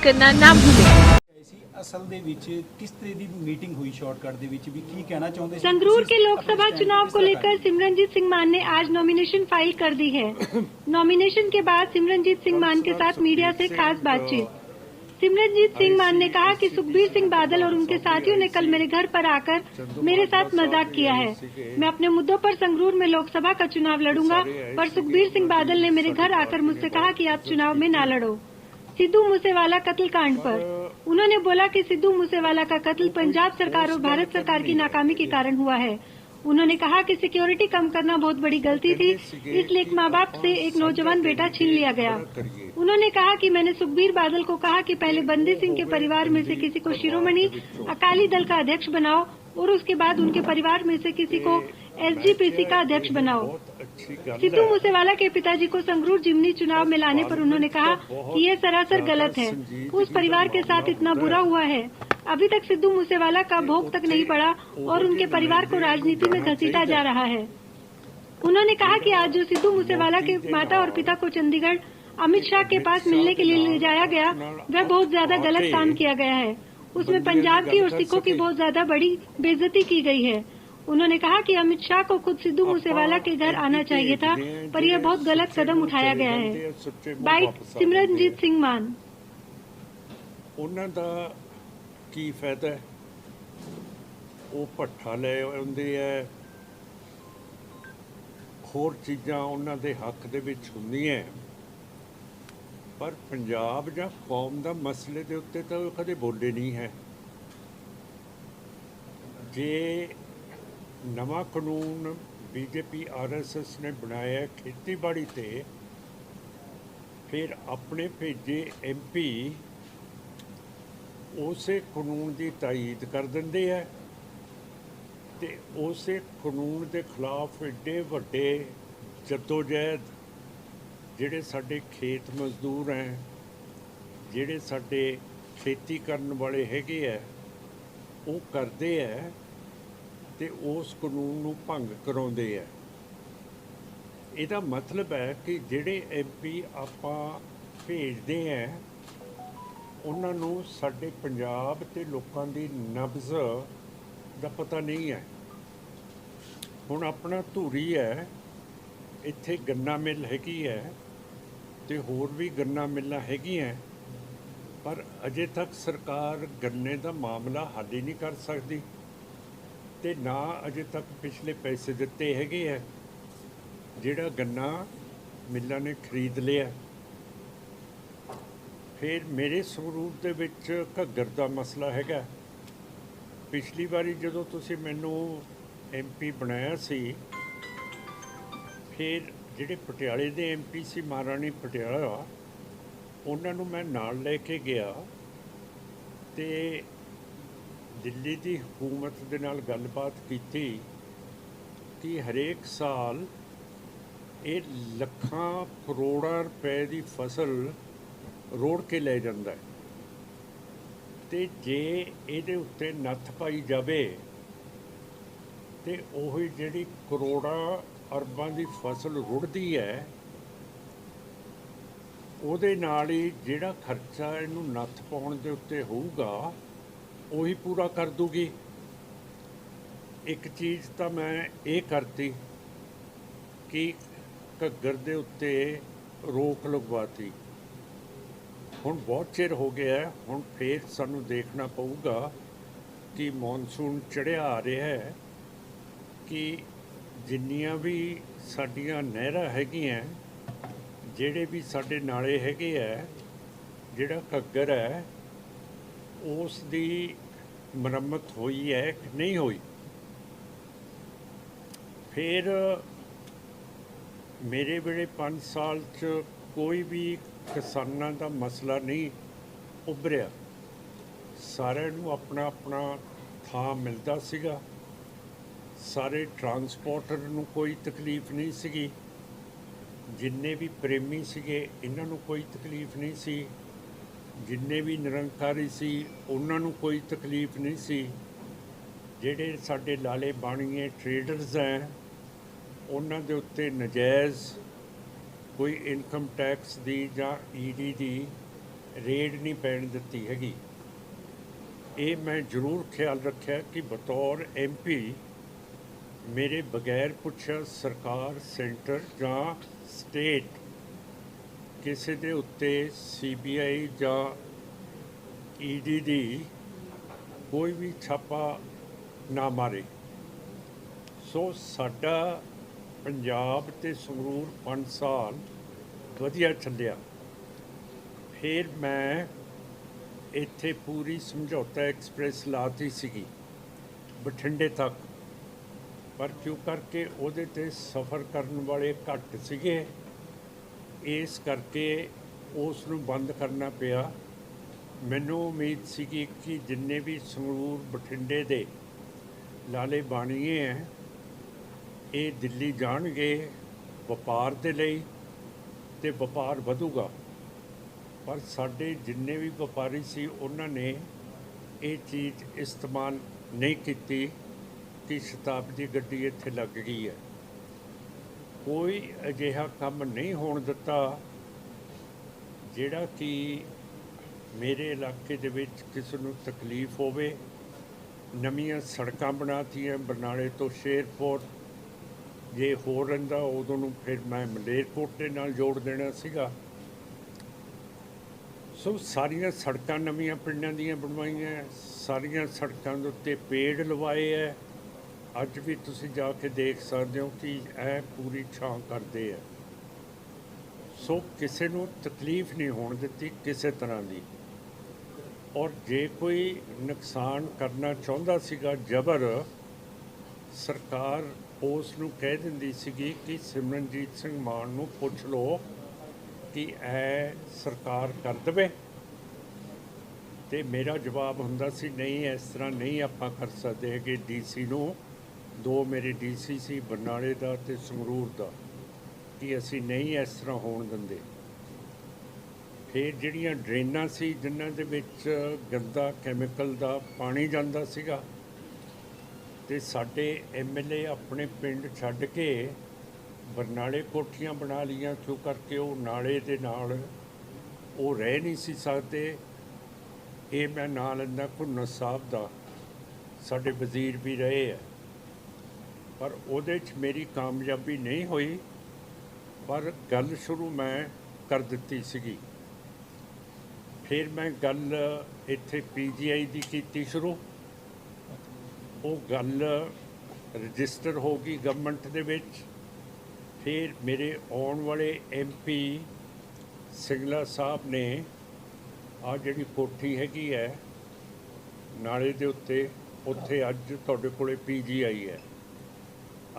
Subscribe करना ना भूलें। असल दे विच किस तरह की मीटिंग हुई शॉर्टकट दे विच भी की कहना चाहते हैं? संगरूर के लोकसभा चुनाव को लेकर सिमरनजीत सिंह मान ने आज नॉमिनेशन फाइल कर दी है। नॉमिनेशन के बाद सिमरनजीत सिंह मान के साथ मीडिया से खास बातचीत। सिमरनजीत सिंह मान ने कहा कि सुखबीर सिंह बादल और उनके साथियों ने कल मेरे घर पर आकर मेरे साथ मजाक किया है। मैं अपने मुद्दों पर संगरूर में लोकसभा का चुनाव लड़ूंगा, पर सुखबीर सिंह बादल ने मेरे घर आकर मुझसे कहा कि आप चुनाव में ना लड़ो। सिद्धू मूसेवाला कत्ल कांड पर उन्होंने बोला कि सिद्धू मूसेवाला का कत्ल पंजाब सरकार और भारत सरकार की नाकामी के कारण हुआ है। उन्होंने कहा कि सिक्योरिटी कम करना बहुत बड़ी गलती थी, इसलिए एक माँ बाप से एक नौजवान बेटा छीन लिया गया। उन्होंने कहा कि मैंने सुखबीर बादल को कहा कि पहले बंदी सिंह के परिवार में से किसी को शिरोमणि अकाली दल का अध्यक्ष बनाओ और उसके बाद उनके परिवार में से किसी को एसजीपीसी का अध्यक्ष बनाओ। सिद्धू मूसेवाला के पिताजी को संगरूर जिमनी चुनाव में लाने पर उन्होंने कहा कि यह सरासर गलत है। उस परिवार के साथ इतना बुरा हुआ है, अभी तक सिद्धू मूसेवाला का भोग तक नहीं पड़ा और उनके परिवार को राजनीति में घसीटा जा रहा है। उन्होंने कहा कि आज जो सिद्धू मूसेवाला के माता और पिता को चंडीगढ़ अमित शाह के पास मिलने के लिए ले जाया गया, वह बहुत ज्यादा गलत काम किया गया है। उसमें पंजाब की और सिखों की बहुत ज्यादा बड़ी बेइज्जती की गई है। उन्होंने कहा कि अमित शाह को खुद सिद्धू मूसेवाला के घर आना चाहिए था, पर यह बहुत गलत कदम उठाया गया है। बाइट सिमरनजीत सिंह मान। ਉਹਨਾਂ ਦਾ ਕੀ ਫਾਇਦਾ ਹੈ? ਉਹ ਭੱਠਾ ਲੈ ਆਉਂਦੇ ਹੈ, ਹੋਰ ਚੀਜ਼ਾਂ ਉਹਨਾਂ ਦੇ ਹੱਕ ਦੇ ਵਿੱਚ ਹੁੰਦੀਆਂ, ਪਰ ਪੰਜਾਬ ਜਾਂ ਕੌਮ ਦਾ ਮਸਲੇ ਦੇ ਉੱਤੇ ਤਾਂ ਉਹ ਕਦੇ ਬੋਲੇ ਨਹੀਂ ਹੈ। ਜੇ ਨਵਾਂ ਕਾਨੂੰਨ ਬੀਜੇਪੀ ਆਰਐਸਐਸ ਨੇ ਬਣਾਇਆ ਖੇਤੀਬਾੜੀ ਤੇ, ਫਿਰ ਆਪਣੇ ਭੇਜੇ ਐਮਪੀ ਉਸੇ ਕਾਨੂੰਨ ਦੀ ਤਾਈਦ ਕਰ ਦਿੰਦੇ ਹੈ ਤੇ ਉਸੇ ਕਾਨੂੰਨ ਦੇ ਖਿਲਾਫ ਏਡੇ ਵੱਡੇ ਜਦੋਜਹਿਦ ਜਿਹੜੇ ਸਾਡੇ ਖੇਤ ਮਜ਼ਦੂਰ ਹੈ, ਜਿਹੜੇ ਸਾਡੇ ਖੇਤੀ ਕਰਨ ਵਾਲੇ ਹੈਗੇ ਹੈ, ਉਹ ਕਰਦੇ ਹੈ ਤੇ ਉਸ ਕਾਨੂੰਨ ਨੂੰ ਭੰਗ ਕਰਾਉਂਦੇ ਹੈ। ਇਹਦਾ ਮਤਲਬ ਹੈ ਕਿ ਜਿਹੜੇ ਐਮਪੀ ਆਪਾਂ ਭੇਜਦੇ ਹੈ ਉਹਨਾਂ ਨੂੰ ਸਾਡੇ ਪੰਜਾਬ ਤੇ ਲੋਕਾਂ ਦੀ ਨਬਜ਼ ਦਾ ਪਤਾ ਨਹੀਂ ਹੈ। ਹੁਣ ਆਪਣਾ ਧੂਰੀ ਹੈ, ਇੱਥੇ ਗੰਨਾ ਮਿੱਲ ਹੈਗੀ ਹੈ ਤੇ ਹੋਰ ਵੀ ਗੰਨਾ ਮਿੱਲਾਂ ਹੈਗੀਆਂ, ਪਰ ਅਜੇ ਤੱਕ ਸਰਕਾਰ ਗੰਨੇ ਦਾ ਮਾਮਲਾ ਹੱਲ ਹੀ ਨਹੀਂ ਕਰ ਸਕਦੀ ਤੇ ਨਾ ਅਜੇ ਤੱਕ ਪਿਛਲੇ ਪੈਸੇ ਦਿੱਤੇ ਹੈਗੇ ਹੈ ਜਿਹੜਾ ਗੰਨਾ ਮਿੱਲਾਂ ਨੇ ਖਰੀਦ ਲਿਆ। ਫਿਰ ਮੇਰੇ ਸੰਗਰੂਰ ਦੇ ਵਿੱਚ ਘੱਗਰ ਦਾ ਮਸਲਾ ਹੈਗਾ। ਪਿਛਲੀ ਵਾਰੀ ਜਦੋਂ ਤੁਸੀਂ ਮੈਨੂੰ ਐਮਪੀ ਬਣਾਇਆ ਸੀ, ਫਿਰ ਜਿਹੜੇ ਪਟਿਆਲੇ ਦੇ ਐਮਪੀ ਸੀ ਮਹਾਰਾਣੀ ਪਟਿਆਲਾ, ਉਹਨਾਂ ਨੂੰ ਮੈਂ ਨਾਲ ਲੈ ਕੇ ਗਿਆ ਤੇ ਦਿੱਲੀ ਦੀ ਹਕੂਮਤ ਦੇ ਨਾਲ ਗੱਲਬਾਤ ਕੀਤੀ ਕਿ ਹਰੇਕ ਸਾਲ ਇਹ ਲੱਖਾਂ ਕਰੋੜਾਂ ਰੁਪਏ ਦੀ ਫਸਲ ਰੋੜ ਕੇ ਲੈ ਜਾਂਦਾ ਹੈ ਤੇ ਜੇ ਇਹਦੇ ਉੱਤੇ ਨੱਥ ਪਾਈ ਜਾਵੇ ਤੇ ਉਹੀ ਜਿਹੜੀ ਕਰੋੜਾਂ ਅਰਬਾਂ ਦੀ ਫਸਲ ਰੁੜਦੀ ਹੈ, ਉਹਦੇ ਨਾਲ ਹੀ ਜਿਹੜਾ ਖਰਚਾ ਇਹਨੂੰ ਨੱਥ ਪਾਉਣ ਦੇ ਉੱਤੇ ਹੋਊਗਾ ਉਹੀ ਪੂਰਾ ਕਰ ਦੂਗੀ। ਇੱਕ ਚੀਜ਼ ਤਾਂ ਮੈਂ ਇਹ ਕਰਤੀ ਕਿ ਘੱਗਰ ਦੇ ਉੱਤੇ ਰੋਕ ਲਗਵਾਤੀ। ਹੁਣ ਬਹੁਤ ਚਿਰ ਹੋ ਗਿਆ, ਹੁਣ ਫਿਰ ਸਾਨੂੰ ਦੇਖਣਾ ਪਊਗਾ ਕਿ ਮੌਨਸੂਨ ਚੜ੍ਹਿਆ ਆ ਰਿਹਾ ਹੈ ਕਿ ਜਿੰਨੀਆਂ ਵੀ ਸਾਡੀਆਂ ਨਹਿਰਾਂ ਹੈਗੀਆਂ, ਜਿਹੜੇ ਵੀ ਸਾਡੇ ਨਾਲੇ ਹੈਗੇ ਹੈ, ਜਿਹੜਾ ਘੱਗਰ ਹੈ ਉਸ ਦੀ ਮੁਰੰਮਤ ਹੋਈ ਹੈ ਕਿ ਨਹੀਂ ਹੋਈ। ਫਿਰ ਮੇਰੇ ਵੇਲੇ 5 ਸਾਲ 'ਚ ਕੋਈ ਵੀ ਕਿਸਾਨਾਂ ਦਾ ਮਸਲਾ ਨਹੀਂ ਉੱਭਰਿਆ। ਸਾਰਿਆਂ ਨੂੰ ਆਪਣਾ ਆਪਣਾ ਥਾਂ ਮਿਲਦਾ ਸੀਗਾ, ਸਾਰੇ ਟਰਾਂਸਪੋਰਟਰ ਨੂੰ ਕੋਈ ਤਕਲੀਫ ਨਹੀਂ ਸੀਗੀ, ਜਿੰਨੇ ਵੀ ਪ੍ਰੇਮੀ ਸੀਗੇ ਇਹਨਾਂ ਨੂੰ ਕੋਈ ਤਕਲੀਫ ਨਹੀਂ ਸੀ, ਜਿੰਨੇ ਵੀ ਨਿਰੰਕਾਰੀ ਸੀ ਉਹਨਾਂ ਨੂੰ ਕੋਈ ਤਕਲੀਫ ਨਹੀਂ ਸੀ। ਜਿਹੜੇ ਸਾਡੇ ਲਾਲੇ ਬਾਣੀਏ ਟਰੇਡਰਸ ਹੈ ਉਹਨਾਂ ਦੇ ਉੱਤੇ ਨਜਾਇਜ਼ ਕੋਈ ਇਨਕਮ ਟੈਕਸ ਦੀ ਜਾਂ ਈਡੀ ਦੀ ਰੇਡ ਨਹੀਂ ਪੈਣ ਦਿੱਤੀ ਹੈਗੀ। ਇਹ ਮੈਂ ਜ਼ਰੂਰ ਖਿਆਲ ਰੱਖਿਆ ਕਿ ਬਤੌਰ MP ਮੇਰੇ ਬਗੈਰ ਪੁੱਛਿਆ ਸਰਕਾਰ ਸੈਂਟਰ ਜਾਂ ਸਟੇਟ ਕਿਸੇ ਦੇ ਉੱਤੇ CBI ਜਾਂ ED ਦੀ ਕੋਈ ਵੀ ਛਾਪਾ ਨਾ ਮਾਰੇ। ਸੋ ਸਾਡਾ ਪੰਜਾਬ ਤੇ ਸੰਗਰੂਰ 5 ਸਾਲ ਵਧੀਆ ਚੱਲਿਆ। ਫਿਰ ਮੈਂ ਇੱਥੇ ਪੂਰੀ ਸਮਝੌਤਾ ਐਕਸਪ੍ਰੈਸ ਲਾਤੀ ਸੀਗੀ ਬਠਿੰਡੇ ਤੱਕ, ਪਰ ਕਿਉਂ ਕਰਕੇ ਉਹਦੇ ਤੇ ਸਫ਼ਰ ਕਰਨ ਵਾਲੇ ਘੱਟ ਸੀਗੇ, ਇਸ ਕਰਕੇ ਉਸ ਨੂੰ ਬੰਦ ਕਰਨਾ ਪਿਆ। ਮੈਨੂੰ ਉਮੀਦ ਸੀਗੀ ਕਿ ਜਿੰਨੇ ਵੀ ਸੰਗਰੂਰ ਬਠਿੰਡੇ ਦੇ ਲਾਲੇ ਬਾਣੀਏ ਹੈ ਇਹ ਦਿੱਲੀ ਜਾਣਗੇ ਵਪਾਰ ਦੇ ਲਈ ਤੇ ਵਪਾਰ ਵਧੂਗਾ, ਪਰ ਸਾਡੇ ਜਿੰਨੇ ਵੀ ਵਪਾਰੀ ਸੀ ਉਹਨਾਂ ਨੇ ਇਹ ਚੀਜ਼ ਇਸਤੇਮਾਲ ਨਹੀਂ ਕੀਤੀ ਕਿ ਸ਼ਤਾਬਦੀ ਗੱਡੀ ਇੱਥੇ ਲੱਗ ਗਈ ਹੈ। ਕੋਈ ਅਜਿਹਾ ਕੰਮ ਨਹੀਂ ਹੋਣ ਦਿੱਤਾ ਜਿਹੜਾ ਕਿ ਮੇਰੇ ਇਲਾਕੇ ਦੇ ਵਿੱਚ ਕਿਸੇ ਨੂੰ ਤਕਲੀਫ ਹੋਵੇ। ਨਵੀਆਂ ਸੜਕਾਂ ਬਣਾਤੀਆਂ ਬਰਨਾਲੇ ਤੋਂ ਸ਼ੇਰਪੁਰ, ਜੇ ਹੋ ਰਹਿੰਦਾ ਉਦੋਂ ਨੂੰ ਫਿਰ ਮੈਂ ਮਲੇਰਕੋਟਲੇ ਨਾਲ ਜੋੜ ਦੇਣਾ ਸੀਗਾ। ਸੋ ਸਾਰੀਆਂ ਸੜਕਾਂ ਨਵੀਆਂ ਪਿੰਡਾਂ ਦੀਆਂ ਬਣਵਾਈਆਂ, ਸਾਰੀਆਂ ਸੜਕਾਂ ਦੇ ਉੱਤੇ ਪੇੜ ਲਵਾਏ ਹੈ। ਅੱਜ ਵੀ ਤੁਸੀਂ ਜਾ ਕੇ ਦੇਖ ਸਕਦੇ ਹੋ ਕਿ ਇਹ ਪੂਰੀ ਛਾਂ ਕਰਦੇ ਆ। ਸੋ ਕਿਸੇ ਨੂੰ ਤਕਲੀਫ ਨਹੀਂ ਹੋਣ ਦਿੱਤੀ ਕਿਸੇ ਤਰ੍ਹਾਂ ਦੀ। ਔਰ ਜੇ ਕੋਈ ਨੁਕਸਾਨ ਕਰਨਾ ਚਾਹੁੰਦਾ ਸੀਗਾ ਜਬਰ, ਸਰਕਾਰ ਉਸ ਨੂੰ ਕਹਿ ਦਿੰਦੀ ਸੀਗੀ ਕਿ ਸਿਮਰਨਜੀਤ ਸਿੰਘ ਮਾਨ ਨੂੰ ਪੁੱਛ ਲਓ ਕਿ ਇਹ ਸਰਕਾਰ ਕਰ ਦੇਵੇ, ਤੇ ਮੇਰਾ ਜਵਾਬ ਹੁੰਦਾ ਸੀ ਨਹੀਂ, ਇਸ ਤਰ੍ਹਾਂ ਨਹੀਂ ਆਪਾਂ ਕਰ ਸਕਦੇ ਹੈਗੇ। DC ਨੂੰ 2 ਮੇਰੇ DC ਸੀ, ਬਰਨਾਲੇ ਦਾ ਤੇ ਸੰਗਰੂਰ ਦਾ, ਕਿ ਅਸੀਂ ਨਹੀਂ ਇਸ ਤਰ੍ਹਾਂ ਹੋਣ ਦਿੰਦੇ। ਫਿਰ ਜਿਹੜੀਆਂ ਡਰੇਨਾਂ ਸੀ ਜਿਨ੍ਹਾਂ ਦੇ ਵਿੱਚ ਗੰਦਾ ਕੈਮੀਕਲ ਦਾ ਪਾਣੀ ਜਾਂਦਾ ਸੀਗਾ, ਤੇ ਸਾਡੇ MLA ਆਪਣੇ ਪਿੰਡ ਛੱਡ ਕੇ ਬਰਨਾਲੇ ਕੋਠੀਆਂ ਬਣਾ ਲਈਆਂ, ਕਿਉਂ ਕਰਕੇ ਉਹ ਨਾਲੇ ਦੇ ਨਾਲ ਉਹ ਰਹਿ ਨਹੀਂ ਸੀ ਸਕਦੇ। ਇਹ ਮੈਂ ਨਾਂ ਲੈਂਦਾ ਘੁੰਨਰ ਸਾਹਿਬ ਦਾ, ਸਾਡੇ ਵਜ਼ੀਰ ਵੀ ਰਹੇ ਆ, ਪਰ ਉਹਦੇ 'ਚ ਮੇਰੀ ਕਾਮਯਾਬੀ ਨਹੀਂ ਹੋਈ। ਪਰ ਗੱਲ ਸ਼ੁਰੂ ਮੈਂ ਕਰ ਦਿੱਤੀ ਸੀਗੀ। ਫਿਰ ਮੈਂ ਗੱਲ ਇੱਥੇ PGI ਦੀ ਕੀਤੀ ਸ਼ੁਰੂ। ਉਹ ਗੱਲ ਰਜਿਸਟਰ ਹੋ ਗਈ ਗਵਰਨਮੈਂਟ ਦੇ ਵਿੱਚ। ਫਿਰ ਮੇਰੇ ਆਉਣ ਵਾਲੇ MP ਸਿੰਗਲਾ ਸਾਹਿਬ ਨੇ ਆਹ ਜਿਹੜੀ ਕੋਠੀ ਹੈਗੀ ਹੈ ਨਾਲੇ ਦੇ ਉੱਤੇ, ਉੱਥੇ ਅੱਜ ਤੁਹਾਡੇ ਕੋਲੇ PGI ਹੈ,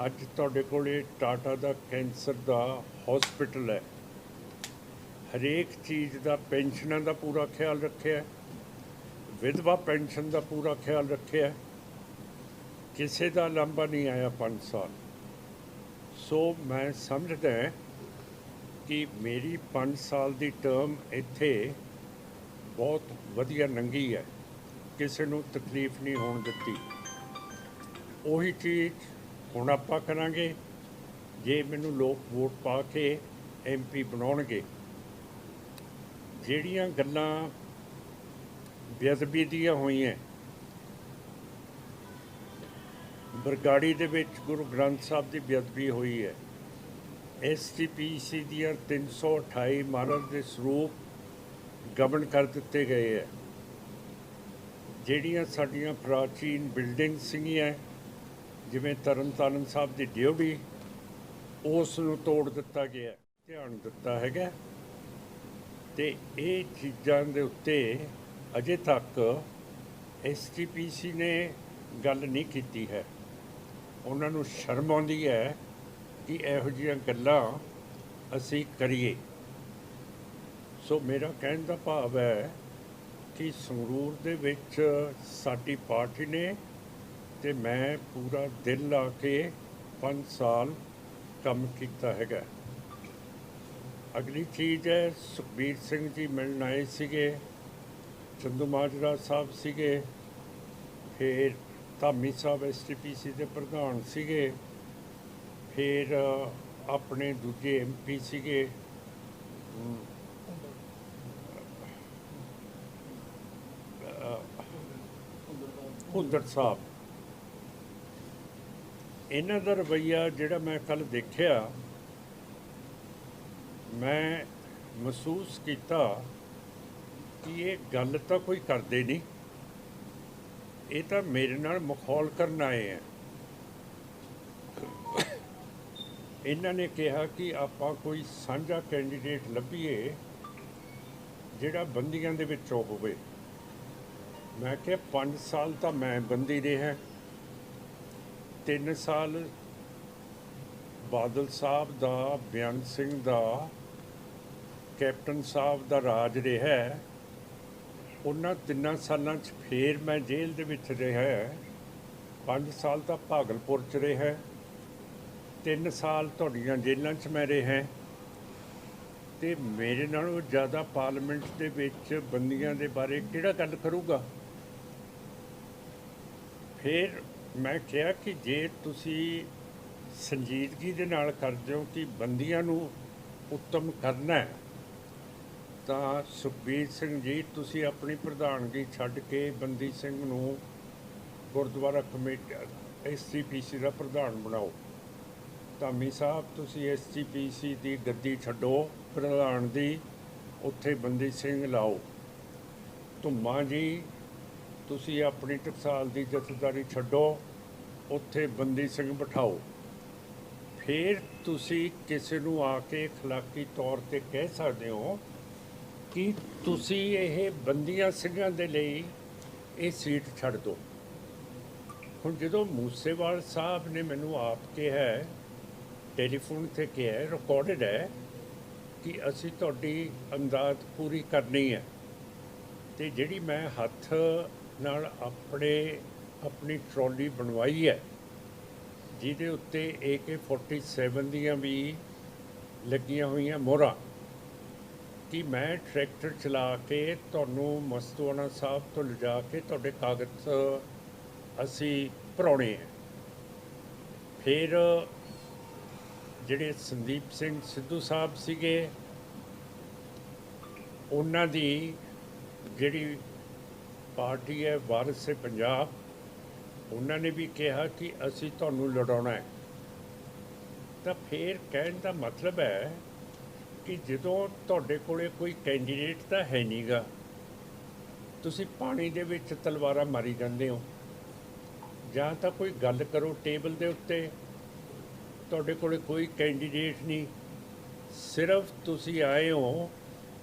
ਅੱਜ ਤੁਹਾਡੇ ਕੋਲੇ ਟਾਟਾ ਦਾ ਕੈਂਸਰ ਦਾ ਹਸਪੀਟਲ ਹੈ। ਹਰੇਕ ਚੀਜ਼ ਦਾ, ਪੈਨਸ਼ਨਾਂ ਦਾ ਪੂਰਾ ਖਿਆਲ ਰੱਖਿਆ, ਵਿਧਵਾ ਪੈਨਸ਼ਨ ਦਾ ਪੂਰਾ ਖਿਆਲ ਰੱਖਿਆ, ਕਿਸੇ ਦਾ ਲਾਂਭਾ ਨਹੀਂ ਆਇਆ 5 ਸਾਲ। ਸੋ ਮੈਂ ਸਮਝਦਾ ਕਿ ਮੇਰੀ 5 ਸਾਲ ਦੀ ਟਰਮ ਇੱਥੇ ਬਹੁਤ ਵਧੀਆ ਲੰਘੀ ਹੈ, ਕਿਸੇ ਨੂੰ ਤਕਲੀਫ ਨਹੀਂ ਹੋਣ ਦਿੱਤੀ। ਉਹੀ ਚੀਜ਼ ਹੁਣ ਆਪਾਂ ਕਰਾਂਗੇ ਜੇ ਮੈਨੂੰ ਲੋਕ ਵੋਟ ਪਾ ਕੇ MP ਬਣਾਉਣਗੇ। ਜਿਹੜੀਆਂ ਗੱਲਾਂ ਬੇਅਦਬੀ ਦੀਆਂ ਹੋਈਆਂ, ਬਰਗਾੜੀ ਦੇ ਵਿੱਚ ਗੁਰੂ ਗ੍ਰੰਥ ਸਾਹਿਬ ਦੀ ਬੇਅਦਬੀ ਹੋਈ ਹੈ, SGPC ਦੀਆਂ 328 ਇਮਾਰਤ ਦੇ ਸਰੂਪ ਗਬਨ ਕਰ ਦਿੱਤੇ ਗਏ ਹੈ। ਜਿਹੜੀਆਂ ਸਾਡੀਆਂ ਪ੍ਰਾਚੀਨ ਬਿਲਡਿੰਗ ਸੀਗੀਆਂ, ਜਿਵੇਂ ਤਰਨਤਾਰਨ ਸਾਹਿਬ ਦੀ ਡਿਊਟੀ, ਉਸ ਨੂੰ ਤੋੜ ਦਿੱਤਾ ਗਿਆ, ਧਿਆਨ ਦਿੱਤਾ ਹੈਗਾ। ਤੇ ਇਹ ਚੀਜ਼ਾਂ ਦੇ ਉੱਤੇ ਅਜੇ ਤੱਕ SGPC ਨੇ ਗੱਲ ਨਹੀਂ ਕੀਤੀ ਹੈ। ਉਹਨਾਂ ਨੂੰ ਸ਼ਰਮ ਆਉਂਦੀ ਹੈ ਕਿ ਇਹੋ ਜਿਹੀਆਂ ਗੱਲਾਂ ਅਸੀਂ ਕਰੀਏ। ਸੋ ਮੇਰਾ ਕਹਿਣ ਦਾ ਭਾਵ ਹੈ ਕਿ ਸੰਗਰੂਰ ਦੇ ਵਿੱਚ ਸਾਡੀ ਪਾਰਟੀ ਨੇ ਤੇ ਮੈਂ ਪੂਰਾ ਦਿਲ ਲਾ ਕੇ 5 ਸਾਲ ਕੰਮ ਕੀਤਾ ਹੈਗਾ। ਅਗਲੀ ਚੀਜ਼ ਹੈ, ਸੁਖਬੀਰ ਸਿੰਘ ਜੀ ਮਿਲਣ ਆਏ ਸੀਗੇ, ਚੰਦੂ ਮਾਜਰਾ ਸਾਹਿਬ ਸੀਗੇ, ਫਿਰ ਧਾਮੀ ਸਾਹਿਬ SGPC ਦੇ ਪ੍ਰਧਾਨ ਸੀਗੇ, ਫਿਰ ਆਪਣੇ ਦੂਜੇ MP ਸੀਗੇ ਭੁੰਦੜ ਸਾਹਿਬ, ਇਹਨਾਂ ਦਾ ਰਵੱਈਆ ਜਿਹੜਾ ਮੈਂ ਕੱਲ੍ਹ ਦੇਖਿਆ, ਮੈਂ ਮਹਿਸੂਸ ਕੀਤਾ ਕਿ ਇਹ ਗੱਲ ਤਾਂ ਕੋਈ ਕਰਦੇ ਨਹੀਂ, ਇਹ ਤਾਂ ਮੇਰੇ ਨਾਲ ਮਖੌਲ ਕਰਨ ਆਏ ਹੈ। ਇਹਨਾਂ ਨੇ ਕਿਹਾ ਕਿ ਆਪਾਂ ਕੋਈ ਸਾਂਝਾ ਕੈਂਡੀਡੇਟ ਲੱਭੀਏ ਜਿਹੜਾ ਬੰਦੀਆਂ ਦੇ ਵਿੱਚੋਂ ਹੋਵੇ। ਮੈਂ ਕਿਹਾ 5 ਸਾਲ ਤਾਂ ਮੈਂ ਬੰਦੀ ਰਿਹਾ, 3 ਸਾਲ ਬਾਦਲ ਸਾਹਿਬ ਦਾ, ਬੇਅੰਤ ਸਿੰਘ ਦਾ, ਕੈਪਟਨ ਸਾਹਿਬ ਦਾ ਰਾਜ ਰਿਹਾ। ਉਹਨਾਂ 3 ਸਾਲਾਂ 'ਚ ਫੇਰ ਮੈਂ ਜੇਲ੍ਹ ਦੇ ਵਿੱਚ ਰਿਹਾ। 5 ਸਾਲ ਤਾਂ ਭਾਗਲਪੁਰ 'ਚ ਰਿਹਾ, 3 ਸਾਲ ਤੁਹਾਡੀਆਂ ਜੇਲ੍ਹਾਂ 'ਚ ਮੈਂ ਰਿਹਾ, ਤੇ ਮੇਰੇ ਨਾਲੋਂ ਜ਼ਿਆਦਾ ਪਾਰਲੀਮੈਂਟ ਦੇ ਵਿੱਚ ਬੰਦੀਆਂ ਦੇ ਬਾਰੇ ਕਿਹੜਾ ਗੱਲ ਕਰੂਗਾ। ਫਿਰ ਮੈਂ ਕਿਹਾ ਕਿ ਜੇ ਤੁਸੀਂ ਸੰਜੀਦਗੀ ਦੇ ਨਾਲ ਕਰਦੇ ਹੋ ਕਿ ਬੰਦੀਆਂ ਨੂੰ ਉੱਤਮ ਕਰਨਾ ਹੈ, ਤਾਂ ਸੁਖਬੀਰ ਸਿੰਘ ਜੀ ਤੁਸੀਂ ਆਪਣੀ ਪ੍ਰਧਾਨਗੀ ਛੱਡ ਕੇ ਬੰਦੀ ਸਿੰਘ ਨੂੰ ਗੁਰਦੁਆਰਾ ਕਮੇਟੀ SGPC ਦਾ ਪ੍ਰਧਾਨ ਬਣਾਓ। ਧਾਮੀ ਸਾਹਿਬ ਤੁਸੀਂ SGPC ਦੀ ਗੱਦੀ ਛੱਡੋ ਪ੍ਰਧਾਨ ਦੀ, ਉੱਥੇ ਬੰਦੀ ਸਿੰਘ ਲਾਓ। ਧੁੰਮਾ ਜੀ ਤੁਸੀਂ ਆਪਣੀ ਟਕਸਾਲ ਦੀ ਜਥੇਦਾਰੀ ਛੱਡੋ, ਉੱਥੇ ਬੰਦੀ ਸਿੰਘ ਬਿਠਾਓ। ਫਿਰ ਤੁਸੀਂ ਕਿਸੇ ਨੂੰ ਆ ਕੇ ਅਖਲਾਕੀ ਤੌਰ 'ਤੇ ਕਹਿ ਸਕਦੇ ਹੋ ਕਿ ਤੁਸੀਂ ਇਹ ਬੰਦੀਆਂ ਸਿੰਘਾਂ ਦੇ ਲਈ ਇਹ ਸੀਟ ਛੱਡ ਦਿਓ। ਹੁਣ ਜਦੋਂ ਮੂਸੇਵਾਲ ਸਾਹਿਬ ਨੇ ਮੈਨੂੰ ਆਪ ਕਿਹਾ, ਟੈਲੀਫੋਨ 'ਤੇ ਕਿਹਾ, ਰਿਕਾਰਡਡ ਹੈ, ਕਿ ਅਸੀਂ ਤੁਹਾਡੀ ਅਮਦਾਦ ਪੂਰੀ ਕਰਨੀ ਹੈ, ਅਤੇ ਜਿਹੜੀ ਮੈਂ ਹੱਥ ਨਾਲ ਆਪਣੀ ਟਰੋਲੀ ਬਣਵਾਈ ਹੈ, ਜਿਹਦੇ ਉੱਤੇ AK-47 ਦੀਆਂ ਵੀ ਲੱਗੀਆਂ ਹੋਈਆਂ ਮੋਹਰਾਂ, ਕਿ ਮੈਂ ਟਰੈਕਟਰ ਚਲਾ ਕੇ ਤੁਹਾਨੂੰ ਮਸਤੂਆਣਾ ਸਾਹਿਬ ਤੋਂ ਲਿਜਾ ਕੇ ਤੁਹਾਡੇ ਕਾਗਜ਼ ਅਸੀਂ ਭਰਾਉਣੇ ਹੈ। ਫਿਰ ਜਿਹੜੇ ਸੰਦੀਪ ਸਿੰਘ ਸਿੱਧੂ ਸਾਹਿਬ ਸੀਗੇ, ਉਹਨਾਂ ਦੀ ਜਿਹੜੀ ਪਾਰਟੀ ਹੈ ਵਾਰਿਸ ਪੰਜਾਬ, ਉਹਨਾਂ ਨੇ ਵੀ ਕਿਹਾ ਕਿ ਅਸੀਂ ਤੁਹਾਨੂੰ ਲੜਾਉਣਾ ਹੈ। ਤਾਂ ਫਿਰ ਕਹਿਣ ਦਾ ਮਤਲਬ ਹੈ ਕਿ ਜਦੋਂ ਤੁਹਾਡੇ ਕੋਲੇ ਕੋਈ ਕੈਂਡੀਡੇਟ ਤਾਂ ਹੈ ਨਹੀਂ ਗਾ, ਤੁਸੀਂ ਪਾਣੀ ਦੇ ਵਿੱਚ ਤਲਵਾਰਾਂ ਮਾਰੀ ਜਾਂਦੇ ਹੋ। ਜਾਂ ਤਾਂ ਕੋਈ ਗੱਲ ਕਰੋ ਟੇਬਲ ਦੇ ਉੱਤੇ। ਤੁਹਾਡੇ ਕੋਲੇ ਕੋਈ ਕੈਂਡੀਡੇਟ ਨਹੀਂ, ਸਿਰਫ ਤੁਸੀਂ ਆਏ ਹੋ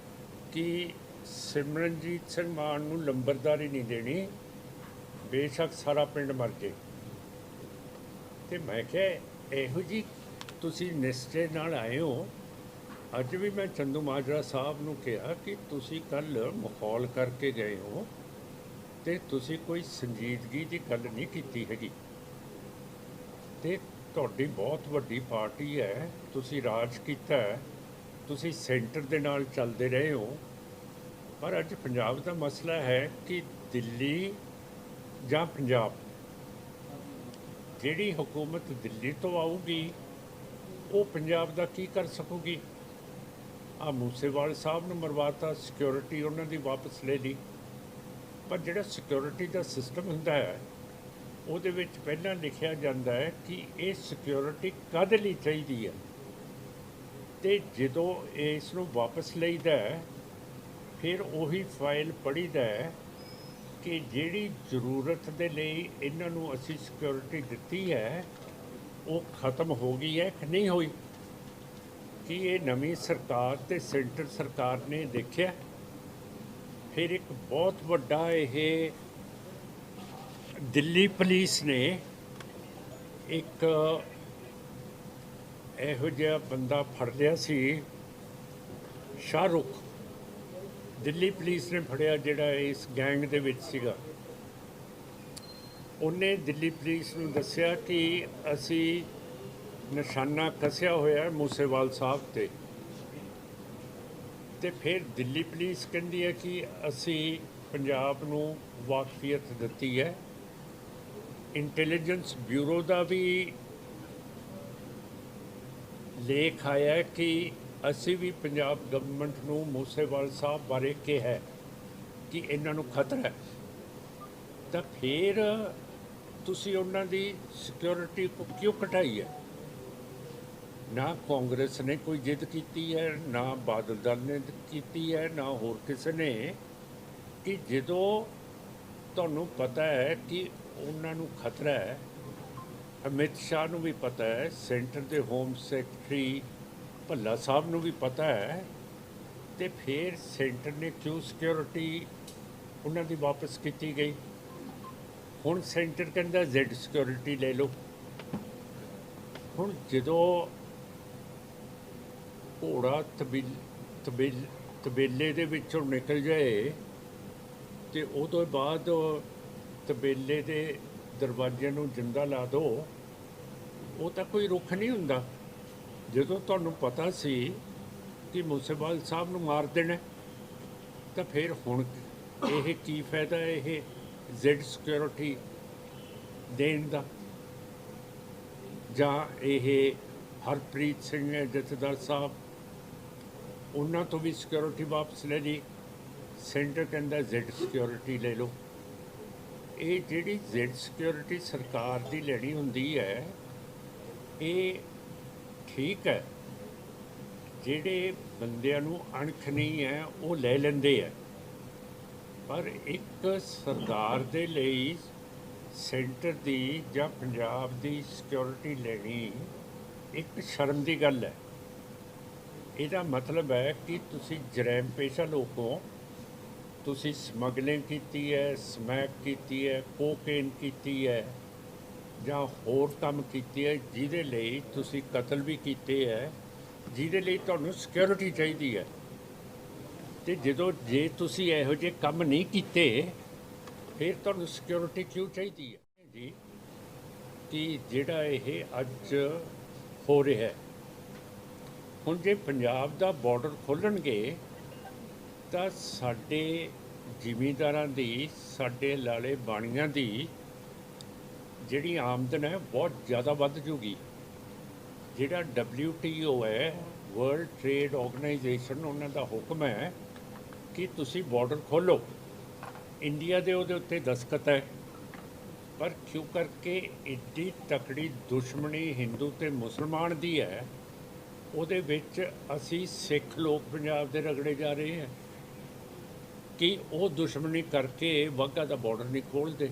ਕਿ ਸਿਮਰਨਜੀਤ ਸਿੰਘ ਮਾਨ ਨੂੰ ਲੰਬਰਦਾਰੀ ਨਹੀਂ ਦੇਣੀ, ਬੇਸ਼ੱਕ ਸਾਰਾ ਪਿੰਡ ਮਰ ਜੇ। ਅਤੇ ਮੈਂ ਕਿਹਾ ਇਹੋ ਜਿਹੀ ਤੁਸੀਂ ਨਿਸ਼ਚੇ ਨਾਲ ਆਏ ਹੋ। ਅੱਜ ਵੀ ਮੈਂ ਚੰਦੂ ਮਾਜਰਾ ਸਾਹਿਬ ਨੂੰ ਕਿਹਾ ਕਿ ਤੁਸੀਂ ਕੱਲ੍ਹ ਮਖੌਲ ਕਰਕੇ ਗਏ ਹੋ ਅਤੇ ਤੁਸੀਂ ਕੋਈ ਸੰਜੀਦਗੀ ਦੀ ਗੱਲ ਨਹੀਂ ਕੀਤੀ ਹੈਗੀ। ਅਤੇ ਤੁਹਾਡੀ ਬਹੁਤ ਵੱਡੀ ਪਾਰਟੀ ਹੈ, ਤੁਸੀਂ ਰਾਜ ਕੀਤਾ ਹੈ, ਤੁਸੀਂ ਸੈਂਟਰ ਦੇ ਨਾਲ ਚੱਲਦੇ ਰਹੇ ਹੋ। ਪਰ ਅੱਜ ਪੰਜਾਬ ਦਾ ਮਸਲਾ ਹੈ ਕਿ ਦਿੱਲੀ ਜਾਂ ਪੰਜਾਬ, ਜਿਹੜੀ ਹੁਕੂਮਤ ਦਿੱਲੀ ਤੋਂ ਆਊਗੀ ਉਹ ਪੰਜਾਬ ਦਾ ਕੀ ਕਰ ਸਕੂਗੀ। ਆ ਮੂਸੇਵਾਲ ਸਾਹਿਬ ਨੂੰ ਮਰਵਾਤਾ, ਸਿਕਿਉਰਿਟੀ ਉਹਨਾਂ ਦੀ ਵਾਪਸ ਲੈ ਲਈ। ਪਰ ਜਿਹੜਾ ਸਿਕਿਉਰਿਟੀ ਦਾ ਸਿਸਟਮ ਹੁੰਦਾ ਹੈ, ਉਹਦੇ ਵਿੱਚ ਪਹਿਲਾਂ ਲਿਖਿਆ ਜਾਂਦਾ ਹੈ ਕਿ ਇਹ ਸਿਕਿਉਰਿਟੀ ਕਾਹਦੇ ਲਈ ਚਾਹੀਦੀ ਹੈ, ਅਤੇ ਜਦੋਂ ਇਸ ਨੂੰ ਵਾਪਸ ਲਈਦਾ ਫਿਰ ਉਹੀ ਫਾਈਲ ਪੜ੍ਹੀਦਾ ਕਿ ਜਿਹੜੀ ਜ਼ਰੂਰਤ ਦੇ ਲਈ ਇਹਨਾਂ ਨੂੰ ਅਸੀਂ ਸਿਕਿਉਰਿਟੀ ਦਿੱਤੀ ਹੈ ਉਹ ਖਤਮ ਹੋ ਗਈ ਹੈ ਕਿ ਨਹੀਂ ਹੋਈ। ਕਿ ਇਹ ਨਵੀਂ ਸਰਕਾਰ ਅਤੇ ਸੈਂਟਰ ਸਰਕਾਰ ਨੇ ਦੇਖਿਆ। ਫਿਰ ਇੱਕ ਬਹੁਤ ਵੱਡਾ ਇਹ ਦਿੱਲੀ ਪੁਲਿਸ ਨੇ ਇੱਕ ਇਹੋ ਜਿਹਾ ਬੰਦਾ ਫੜ ਲਿਆ ਸੀ, ਸ਼ਾਹਰੁਖ। ਦਿੱਲੀ ਪੁਲਿਸ ਨੇ ਫੜਿਆ ਜਿਹੜਾ ਇਸ ਗੈਂਗ ਦੇ ਵਿੱਚ ਸੀਗਾ। ਉਹਨੇ ਦਿੱਲੀ ਪੁਲਿਸ ਨੂੰ ਦੱਸਿਆ ਕਿ ਅਸੀਂ ਨਿਸ਼ਾਨਾ ਕੱਸਿਆ ਹੋਇਆ ਮੂਸੇਵਾਲ ਸਾਹਿਬ 'ਤੇ। ਅਤੇ ਫਿਰ ਦਿੱਲੀ ਪੁਲਿਸ ਕਹਿੰਦੀ ਹੈ ਕਿ ਅਸੀਂ ਪੰਜਾਬ ਨੂੰ ਵਾਕਫੀਅਤ ਦਿੱਤੀ ਹੈ। ਇੰਟੈਲੀਜੈਂਸ ਬਿਊਰੋ ਦਾ ਵੀ ਲੇਖ ਆਇਆ ਕਿ ਅਸੀਂ ਵੀ ਪੰਜਾਬ ਗਵਰਨਮੈਂਟ ਨੂੰ ਮੂਸੇਵਾਲ ਸਾਹਿਬ ਬਾਰੇ ਕਿਹਾ ਕਿ ਇਹਨਾਂ ਨੂੰ ਖਤਰਾ ਹੈ। ਤਾਂ ਫਿਰ ਤੁਸੀਂ ਉਹਨਾਂ ਦੀ ਸਿਕਿਉਰਿਟੀ ਕਿਉਂ ਘਟਾਈ ਹੈ? ਨਾ ਕਾਂਗਰਸ ਨੇ ਕੋਈ ਜਿੱਦ ਕੀਤੀ ਹੈ, ਨਾ ਬਾਦਲ ਦਲ ਨੇ ਕੀਤੀ ਹੈ, ਨਾ ਹੋਰ ਕਿਸੇ ਨੇ, ਕਿ ਜਦੋਂ ਤੁਹਾਨੂੰ ਪਤਾ ਹੈ ਕਿ ਉਹਨਾਂ ਨੂੰ ਖਤਰਾ ਹੈ, ਅਮਿਤ ਸ਼ਾਹ ਨੂੰ ਵੀ ਪਤਾ ਹੈ, ਸੈਂਟਰ ਦੇ ਹੋਮ ਸੈਕਟਰੀ ਭੱਲਾ ਸਾਹਿਬ ਨੂੰ ਵੀ ਪਤਾ ਹੈ, ਤੇ ਫਿਰ ਸੈਂਟਰ ਨੇ ਕਿਉਂ ਸਿਕਿਉਰਿਟੀ ਉਹਨਾਂ ਦੀ ਵਾਪਸ ਕੀਤੀ ਗਈ? ਹੁਣ ਸੈਂਟਰ ਕਹਿੰਦਾ ਜ਼ੈਡ ਸਿਕਿਉਰਿਟੀ ਲੈ ਲਓ। ਹੁਣ ਜਦੋਂ ਘੋੜਾ ਤਬੇਲੇ ਦੇ ਵਿੱਚੋਂ ਨਿਕਲ ਜਾਏ ਤੇ ਉਹ ਤੋਂ ਬਾਅਦ ਤਬੇਲੇ ਦੇ ਦਰਵਾਜ਼ੇ ਨੂੰ ਜਿੰਦਾ ਲਾ ਦਿਓ, ਉਹ ਤਾਂ ਕੋਈ ਰੁੱਖ ਨਹੀਂ ਹੁੰਦਾ। ਜਦੋਂ ਤੁਹਾਨੂੰ ਪਤਾ ਸੀ ਕਿ ਮੂਸੇਵਾਲ ਸਾਹਿਬ ਨੂੰ ਮਾਰ ਦੇਣਾ, ਤਾਂ ਫਿਰ ਹੁਣ ਇਹ ਕੀ ਫਾਇਦਾ ਇਹ ਜ਼ੈਡ ਸਿਕਿਉਰਿਟੀ ਦੇਣ ਦਾ? ਜਾਂ ਇਹ ਹਰਪ੍ਰੀਤ ਸਿੰਘ ਹੈ ਜਥੇਦਾਰ ਸਾਹਿਬ, ਉਹਨਾਂ ਤੋਂ ਵੀ ਸਿਕਿਉਰਿਟੀ ਵਾਪਸ ਲੈ ਲਈ, ਸੈਂਟਰ ਕਹਿੰਦਾ ਜ਼ੈਡ ਸਿਕਿਉਰਿਟੀ ਲੈ ਲਓ। ਇਹ ਜਿਹੜੀ ਜ਼ੈਡ ਸਿਕਿਉਰਿਟੀ ਸਰਕਾਰ ਦੀ ਲੈਣੀ ਹੁੰਦੀ ਹੈ, ਇਹ ਠੀਕ ਹੈ, ਜਿਹੜੇ ਬੰਦਿਆਂ ਨੂੰ ਅਣਖ ਨਹੀਂ ਹੈ ਉਹ ਲੈ ਲੈਂਦੇ ਹੈ, ਪਰ ਇੱਕ ਸਰਕਾਰ ਦੇ ਲਈ ਸੈਂਟਰ ਦੀ ਜਾਂ ਪੰਜਾਬ ਦੀ ਸਿਕਿਉਰਿਟੀ ਲੈਣੀ ਇੱਕ ਸ਼ਰਮ ਦੀ ਗੱਲ ਹੈ। ਇਹਦਾ ਮਤਲਬ ਹੈ ਕਿ ਤੁਸੀਂ ਜਰੈਮ ਪੇਸ਼ਾ ਲੋਕ ਹੋ, ਤੁਸੀਂ ਸਮਗਲਿੰਗ ਕੀਤੀ ਹੈ, ਸਮੈਕ ਕੀਤੀ ਹੈ, ਕੋਕੇਨ ਕੀਤੀ ਹੈ, ਜਾਂ ਹੋਰ ਕੰਮ ਕੀਤੇ ਹੈ ਜਿਹਦੇ ਲਈ ਤੁਸੀਂ ਕਤਲ ਵੀ ਕੀਤੇ ਹੈ, ਜਿਹਦੇ ਲਈ ਤੁਹਾਨੂੰ ਸਿਕਿਉਰਿਟੀ ਚਾਹੀਦੀ ਹੈ। ਅਤੇ ਜੇ ਤੁਸੀਂ ਇਹੋ ਜਿਹੇ ਕੰਮ ਨਹੀਂ ਕੀਤੇ, ਫਿਰ ਤੁਹਾਨੂੰ ਸਿਕਿਉਰਿਟੀ ਕਿਉਂ ਚਾਹੀਦੀ ਹੈ ਜੀ? ਕਿ ਜਿਹੜਾ ਇਹ ਅੱਜ ਹੋ ਰਿਹਾ ਹੈ, ਹੁਣ ਜੇ ਪੰਜਾਬ ਦਾ ਬਾਰਡਰ ਖੋਲ੍ਹਣਗੇ ਤਾਂ ਸਾਡੇ ਜ਼ਿਮੀਂਦਾਰਾਂ ਦੀ, ਸਾਡੇ ਲਾਲੇ ਬਾਣੀਆਂ ਦੀ ਜਿਹੜੀ ਆਮਦਨ ਹੈ ਬਹੁਤ ਜ਼ਿਆਦਾ ਵੱਧ ਜੂਗੀ। ਜਿਹੜਾ WTO ਹੈ, ਵਰਲਡ ਟ੍ਰੇਡ ਆਰਗੇਨਾਈਜੇਸ਼ਨ, ਉਹਨਾਂ ਦਾ ਹੁਕਮ ਹੈ ਕਿ ਤੁਸੀਂ ਬਾਰਡਰ ਖੋਲ੍ਹੋ। ਇੰਡੀਆ ਦੇ ਉਹਦੇ ਉੱਤੇ ਦਸਤਖਤ ਹੈ, ਪਰ ਕਿਉਂ ਕਰਕੇ ਐਡੀ ਤਕੜੀ ਦੁਸ਼ਮਣੀ ਹਿੰਦੂ ਅਤੇ ਮੁਸਲਮਾਨ ਦੀ ਹੈ, ਉਹਦੇ ਵਿੱਚ ਅਸੀਂ ਸਿੱਖ ਲੋਕ ਪੰਜਾਬ ਦੇ ਰਗੜੇ ਜਾ ਰਹੇ ਹਾਂ ਕਿ ਉਹ ਦੁਸ਼ਮਣੀ ਕਰਕੇ ਵਾਹਗਾ ਦਾ ਬਾਰਡਰ ਨਹੀਂ ਖੋਲ੍ਹਦੇ।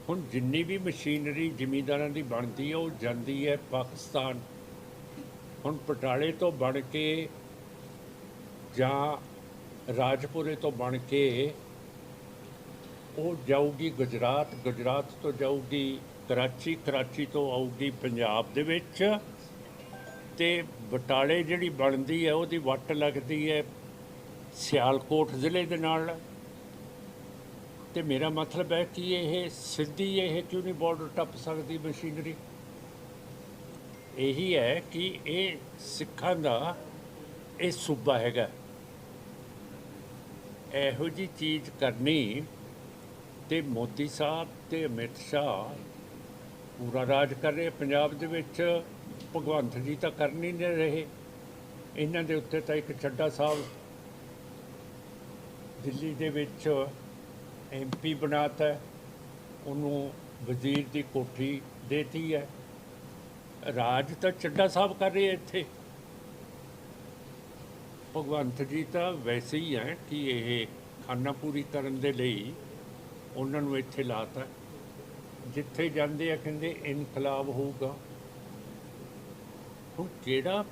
ਹੁਣ ਜਿੰਨੀ ਵੀ ਮਸ਼ੀਨਰੀ ਜ਼ਿਮੀਂਦਾਰਾਂ ਦੀ ਬਣਦੀ ਹੈ ਉਹ ਜਾਂਦੀ ਹੈ ਪਾਕਿਸਤਾਨ। ਹੁਣ ਬਟਾਲੇ ਤੋਂ ਬਣ ਕੇ ਜਾਂ ਰਾਜਪੁਰੇ ਤੋਂ ਬਣ ਕੇ ਉਹ ਜਾਊਗੀ ਗੁਜਰਾਤ, ਗੁਜਰਾਤ ਤੋਂ ਜਾਊਗੀ ਕਰਾਚੀ, ਕਰਾਚੀ ਤੋਂ ਆਊਗੀ ਪੰਜਾਬ ਦੇ ਵਿੱਚ, ਅਤੇ ਬਟਾਲੇ ਜਿਹੜੀ ਬਣਦੀ ਹੈ ਉਹਦੀ ਵੱਟ ਲੱਗਦੀ ਹੈ ਸਿਆਲਕੋਟ ਜ਼ਿਲ੍ਹੇ ਦੇ ਨਾਲ। ਅਤੇ ਮੇਰਾ ਮਤਲਬ ਹੈ ਕਿ ਇਹ ਸਿੱਧੀ ਇਹ ਕਿਉਂ ਨਹੀਂ ਬਾਰਡਰ ਟੱਪ ਸਕਦੀ ਮਸ਼ੀਨਰੀ? ਇਹੀ ਹੈ ਕਿ ਇਹ ਸਿੱਖਾਂ ਦਾ ਇਹ ਸੂਬਾ ਹੈਗਾ। ਇਹੋ ਜਿਹੀ ਚੀਜ਼ ਕਰਨੀ, ਅਤੇ ਮੋਦੀ ਸਾਹਿਬ ਅਤੇ ਅਮਿਤ ਸ਼ਾਹ ਪੂਰਾ ਰਾਜ ਕਰ ਰਹੇ ਪੰਜਾਬ ਦੇ ਵਿੱਚ। ਭਗਵੰਤ ਜੀ ਤਾਂ ਕਰ ਨਹੀਂ ਰਹੇ, ਇਹਨਾਂ ਦੇ ਉੱਤੇ ਤਾਂ ਇੱਕ ਚੱਡਾ ਸਾਹਿਬ ਦਿੱਲੀ ਦੇ ਵਿੱਚ MP ਬਣਾਤਾ, ਉਹਨੂੰ ਵਜ਼ੀਰ ਦੀ ਕੋਠੀ ਦੇਤੀ ਹੈ। ਰਾਜ ਤਾਂ ਚੱਡਾ ਸਾਹਿਬ ਕਰ ਰਹੇ ਇੱਥੇ। ਭਗਵੰਤ ਜੀ ਤਾਂ ਵੈਸੇ ਹੀ ਹੈ ਕਿ ਇਹ ਖਾਨਾ ਪੂਰੀ ਕਰਨ ਦੇ ਲਈ ਉਹਨਾਂ ਨੂੰ ਇੱਥੇ ਲਾਤਾ। ਜਿੱਥੇ ਜਾਂਦੇ ਆ ਕਹਿੰਦੇ ਇਨਕਲਾਬ ਹੋਊਗਾ। ਹੁਣ ਕਿਹੜਾ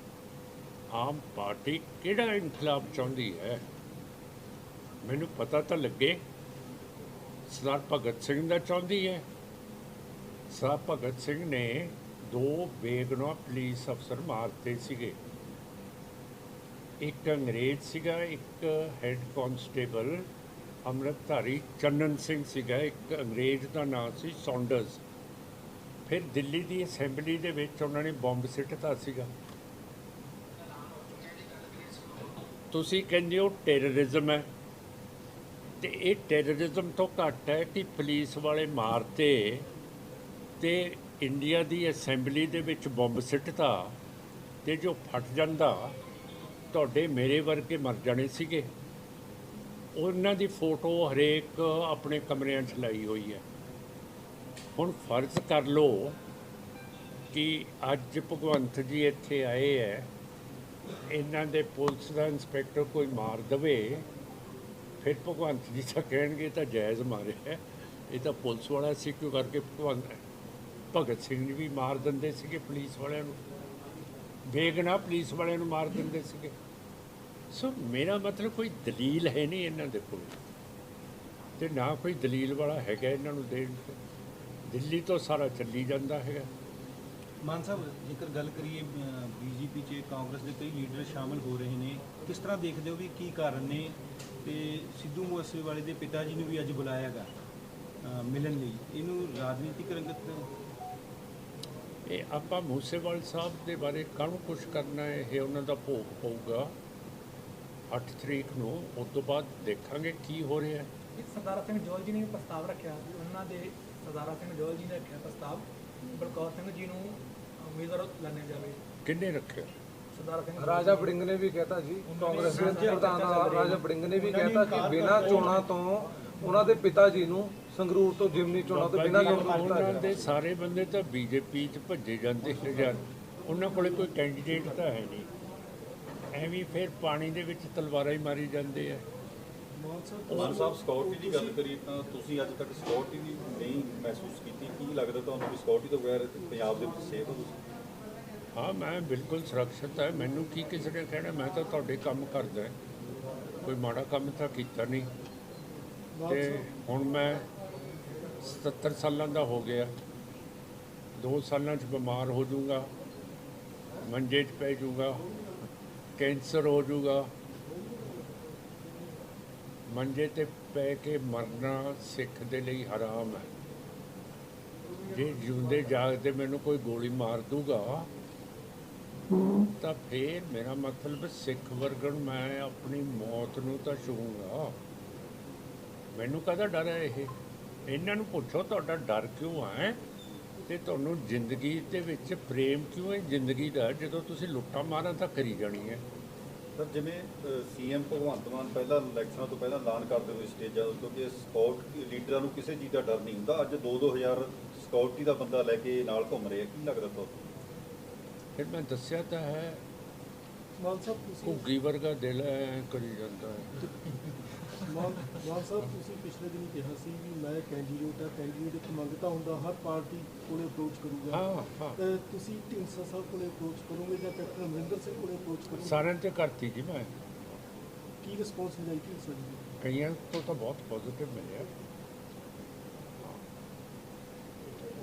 ਆਮ ਪਾਰਟੀ ਕਿਹੜਾ ਇਨਕਲਾਬ ਚਾਹੁੰਦੀ ਹੈ? ਮੈਨੂੰ ਪਤਾ ਤਾਂ ਲੱਗੇ। ਸਰਦਾਰ ਭਗਤ ਸਿੰਘ ਦਾ ਚਾਹੁੰਦੀ ਹੈ। ਸਰਦਾਰ ਭਗਤ ਸਿੰਘ ਨੇ 2 ਬੇਗੁਨਾਹ ਪੁਲਿਸ ਅਫਸਰ ਮਾਰਤੇ ਸੀਗੇ। ਇੱਕ ਅੰਗਰੇਜ਼ ਸੀਗਾ, ਇੱਕ ਹੈੱਡ ਕਾਂਸਟੇਬਲ ਅੰਮ੍ਰਿਤਧਾਰੀ ਚੰਨਨ ਸਿੰਘ ਸੀਗਾ, ਇੱਕ ਅੰਗਰੇਜ਼ ਦਾ ਨਾਂ ਸੀ ਸੌਂਡਰਸ। ਫਿਰ ਦਿੱਲੀ ਦੀ ਅਸੈਂਬਲੀ ਦੇ ਵਿੱਚ ਉਹਨਾਂ ਨੇ ਬੰਬ ਸਿੱਟਤਾ ਸੀਗਾ। ਤੁਸੀਂ ਕਹਿੰਦੇ ਹੋ ਟੈਰਰਿਜ਼ਮ ਹੈ, ਅਤੇ ਇਹ ਟੈਰਰਿਜ਼ਮ ਤੋਂ ਘੱਟ ਹੈ ਕਿ ਪੁਲਿਸ ਵਾਲੇ ਮਾਰਤੇ ਅਤੇ ਇੰਡੀਆ ਦੀ ਅਸੈਂਬਲੀ ਦੇ ਵਿੱਚ ਬੰਬ ਸਿੱਟਤਾ, ਅਤੇ ਜੋ ਫਟ ਜਾਂਦਾ ਤੁਹਾਡੇ ਮੇਰੇ ਵਰਗੇ ਮਰ ਜਾਣੇ ਸੀਗੇ। ਉਹਨਾਂ ਦੀ ਫੋਟੋ ਹਰੇਕ ਆਪਣੇ ਕਮਰਿਆਂ 'ਚ ਲਾਈ ਹੋਈ ਹੈ। ਹੁਣ ਫਰਜ਼ ਕਰ ਲਓ ਕਿ ਅੱਜ ਭਗਵੰਤ ਜੀ ਇੱਥੇ ਆਏ ਹੈ, ਇਹਨਾਂ ਦੇ ਪੁਲਿਸ ਦਾ ਇੰਸਪੈਕਟਰ ਕੋਈ ਮਾਰ ਦਵੇ, ਫਿਰ ਭਗਵੰਤ ਜੀ ਤਾਂ ਕਹਿਣਗੇ ਤਾਂ ਜਾਇਜ਼ ਮਾਰਿਆ, ਇਹ ਤਾਂ ਪੁਲਿਸ ਵਾਲਾ ਸੀ, ਕਿਉਂ ਕਰਕੇ ਭਗਤ ਸਿੰਘ ਵੀ ਮਾਰ ਦਿੰਦੇ ਸੀਗੇ ਪੁਲਿਸ ਵਾਲਿਆਂ ਨੂੰ, ਬੇਗੁਨਾਹ ਪੁਲਿਸ ਵਾਲਿਆਂ ਨੂੰ ਮਾਰ ਦਿੰਦੇ ਸੀਗੇ। ਸੋ ਮੇਰਾ ਮਤਲਬ ਕੋਈ ਦਲੀਲ ਹੈ ਨਹੀਂ ਇਹਨਾਂ ਦੇ ਕੋਲ, ਤੇ ਨਾ ਕੋਈ ਦਲੀਲ ਵਾਲਾ ਹੈਗਾ ਇਹਨਾਂ ਨੂੰ ਦੇਣ ਤੇ। ਦਿੱਲੀ ਤੋਂ ਸਾਰਾ ਚੱਲੀ ਜਾਂਦਾ ਹੈਗਾ। ਮਾਨ ਸਾਹਿਬ, ਜੇਕਰ ਗੱਲ ਕਰੀਏ ਬੀਜੇਪੀ 'ਚ ਕਾਂਗਰਸ ਦੇ ਕਈ ਲੀਡਰ ਸ਼ਾਮਲ ਹੋ ਰਹੇ ਨੇ, ਕਿਸ ਤਰ੍ਹਾਂ ਦੇਖਦੇ ਹੋ ਵੀ ਕੀ ਕਾਰਨ ਨੇ? ਤੇ ਸਿੱਧੂ ਮੂਸੇਵਾਲੇ ਦੇ ਪਿਤਾ ਜੀ ਨੂੰ ਵੀ ਅੱਜ ਬੁਲਾਇਆ ਗਾ ਮਿਲਣ ਲਈ, ਇਹਨੂੰ ਰਾਜਨੀਤਿਕ ਰੰਗਤ? ਇਹ ਆਪਾਂ ਮੂਸੇਵਾਲ ਸਾਹਿਬ ਦੇ ਬਾਰੇ ਕਾਹਨੂੰ ਕੁਛ ਕਰਨਾ ਹੈ, ਇਹ ਉਹਨਾਂ ਦਾ ਭੋਗ ਪਊਗਾ 8 ਤਰੀਕ ਨੂੰ, ਉਸ ਤੋਂ ਬਾਅਦ ਦੇਖਾਂਗੇ ਕੀ ਹੋ ਰਿਹਾ ਹੈ। ਸਰਦਾਰਾ ਸਿੰਘ ਜੋਲ ਜੀ ਨੇ ਵੀ ਪ੍ਰਸਤਾਵ ਰੱਖਿਆ, ਉਹਨਾਂ ਦੇ ਸਰਦਾਰਾ ਸਿੰਘ ਜੋਲ ਜੀ ਨੇ ਰੱਖਿਆ ਪ੍ਰਸਤਾਵ, ਬਲਕੌਰ ਸਿੰਘ ਜੀ ਨੂੰ ਉਮੀਦਵਾਰ ਲਾਇਆ ਜਾਵੇ। ਕਿੰਨੇ ਰੱਖਿਆ? ਸਰਦਾਰਾ ਸਿੰਘ ਰਾਜਾ ਵੜਿੰਗ ਨੇ ਵੀ ਕਹਿਤਾ ਜੀ, ਕਾਂਗਰਸ ਦੇ ਪ੍ਰਧਾਨ ਰਾਜਾ ਵੜਿੰਗ ਨੇ ਵੀ ਕਹਿਤਾ ਕਿ ਬਿਨਾਂ ਚੋਣਾਂ ਤੋਂ ਉਹਨਾਂ ਦੇ ਪਿਤਾ ਜੀ ਨੂੰ ਸੰਗਰੂਰ ਤੋਂ ਜਿਮਨੀ ਚੋਣਾਂ ਤੋਂ ਬਿਨਾਂ ਉਹਨਾਂ ਦੇ ਸਾਰੇ ਬੰਦੇ ਤਾਂ ਬੀਜੇਪੀ 'ਚ ਭੱਜੇ ਜਾਂਦੇ ਨੇ ਯਾਰ, ਉਹਨਾਂ ਕੋਲੇ ਕੋਈ ਕੈਂਡੀਡੇਟ ਤਾਂ ਹੈ ਨਹੀਂ, ਐਵੇਂ ਫਿਰ ਪਾਣੀ ਦੇ ਵਿੱਚ ਤਲਵਾਰਾਂ ਹੀ ਮਾਰੀ ਜਾਂਦੇ ਆ। ਮਾਨ ਸਾਹਿਬ, ਸਿਕਿਉਰਿਟੀ ਦੀ ਗੱਲ ਕਰੀ ਤਾਂ ਤੁਸੀਂ ਅੱਜ ਤੱਕ ਸਿਕਿਉਰਿਟੀ ਦੀ ਨਹੀਂ ਮਹਿਸੂਸ ਕੀਤੀ, ਕੀ ਲੱਗਦਾ ਤੁਹਾਨੂੰ ਕਿ ਸਿਕਿਉਰਿਟੀ ਤੋਂ ਬਗੈਰ ਪੰਜਾਬ ਦੇ ਵਿੱਚ ਸੇਫ ਹੋ ਤੁਸੀਂ? ਹਾਂ, ਮੈਂ ਬਿਲਕੁਲ ਸੁਰੱਖਿਅਤ ਹੈ, ਮੈਨੂੰ ਕੀ ਕਿਸੇ ਨੇ ਕਹਿਣਾ, ਮੈਂ ਤਾਂ ਤੁਹਾਡੇ ਕੰਮ ਕਰਦਾ, ਕੋਈ ਮਾੜਾ ਕੰਮ ਤਾਂ ਕੀਤਾ ਨਹੀਂ। ਤੇ ਹੁਣ ਮੈਂ 77 ਸਾਲਾਂ ਦਾ ਹੋ ਗਿਆ, 2 ਸਾਲਾਂ 'ਚ ਬਿਮਾਰ ਹੋ ਜਾਊਗਾ, ਮੰਜੇ 'ਚ ਪੈ ਜਾਊਗਾ, ਕੈਂਸਰ ਹੋ ਜਾਊਗਾ, ਮੰਜੇ 'ਤੇ ਪੈ ਕੇ ਮਰਨਾ ਸਿੱਖ ਦੇ ਲਈ ਹਰਾਮ ਹੈ। ਜੇ ਜਿਉਂਦੇ ਜਾਗਦੇ ਮੈਨੂੰ ਕੋਈ ਗੋਲੀ ਮਾਰ ਦੂਗਾ ਤਾਂ ਫਿਰ ਮੇਰਾ ਮਤਲਬ ਸਿੱਖ ਵਰਗਣ ਮੈਂ ਆਪਣੀ ਮੌਤ ਨੂੰ ਤਾਂ ਛੂੰਗਾ। ਮੈਨੂੰ ਕਾਹਦਾ ਡਰ ਹੈ? ਇਹਨਾਂ ਨੂੰ ਪੁੱਛੋ ਤੁਹਾਡਾ ਡਰ ਕਿਉਂ ਹੈ, ਤੇ ਤੁਹਾਨੂੰ ਜ਼ਿੰਦਗੀ ਦੇ ਵਿੱਚ ਪ੍ਰੇਮ ਕਿਉਂ ਹੈ ਜ਼ਿੰਦਗੀ ਦਾ, ਜਦੋਂ ਤੁਸੀਂ ਲੁੱਟਾਂ ਮਾਰਾਂ ਤਾਂ ਕਰੀ ਜਾਣੀ ਹੈ। ਸਰ, ਜਿਵੇਂ ਸੀਐਮ ਭਗਵੰਤ ਮਾਨ ਪਹਿਲਾਂ ਇਲੈਕਸ਼ਨਾਂ ਤੋਂ ਪਹਿਲਾਂ ਐਲਾਨ ਕਰਦੇ ਹੋਏ ਸਟੇਜਾਂ ਉੱਤੇ ਕਿ ਸਕਿਉਰਟੀ ਲੀਡਰਾਂ ਨੂੰ ਕਿਸੇ ਚੀਜ਼ ਦਾ ਡਰ ਨਹੀਂ ਹੁੰਦਾ, ਅੱਜ 2-2000 ਸਕਿਉਰਟੀ ਦਾ ਬੰਦਾ ਲੈ ਕੇ ਨਾਲ ਘੁੰਮ ਰਿਹਾ, ਕੀ ਲੱਗਦਾ ਤੁਹਾਨੂੰ? ਫਿਰ ਮੈਂ ਦੱਸਿਆ ਤਾਂ ਹੈ, ਮਾਨ ਸਾਹਿਬ ਤੁਸੀਂ ਘੁੱਗੀ ਵਰਗਾ ਦਿਲ ਐ ਕਰੀ ਜਾਂਦਾ ਹੈ। ਮਾਨ ਸਾਹਿਬ ਤੁਸੀਂ ਪਿਛਲੇ ਦਿਨ ਕਿਹਾ ਸੀ ਵੀ ਮੈਂ ਕੈਂਡੀਡੇਟ ਆ, ਕੈਂਡੀਡੇਟ ਇੱਕ ਮੰਗਤਾ ਹੁੰਦਾ ਹਰ ਪਾਰਟੀ ਕੋਲੇ ਅਪਰੋਚ ਕਰੂਗਾ। ਹਾਂ, ਤੁਸੀਂ ਢੀਂਡਸਾ ਸਾਹਿਬ ਕੋਲੇ ਅਪਰੋਚ ਕਰੋਗੇ ਜਾਂ ਕੈਪਟਨ ਅਮਰਿੰਦਰ ਸਿੰਘ ਕੋਲੇ ਅਪਰੋਚ ਕਰੋਗੇ? ਸਾਰਿਆਂ ਤੇ ਕਰਤੀ ਜੀ ਮੈਂ, ਕੀ ਰਿਸਪੌਂਸ ਮਿਲਿਆ ਢੀਂਡਸਾ ਜੀ ਨੂੰ? ਕਈਆਂ ਤੋਂ ਤਾਂ ਬਹੁਤ ਪੋਜ਼ਿਟਿਵ ਮਿਲਿਆ।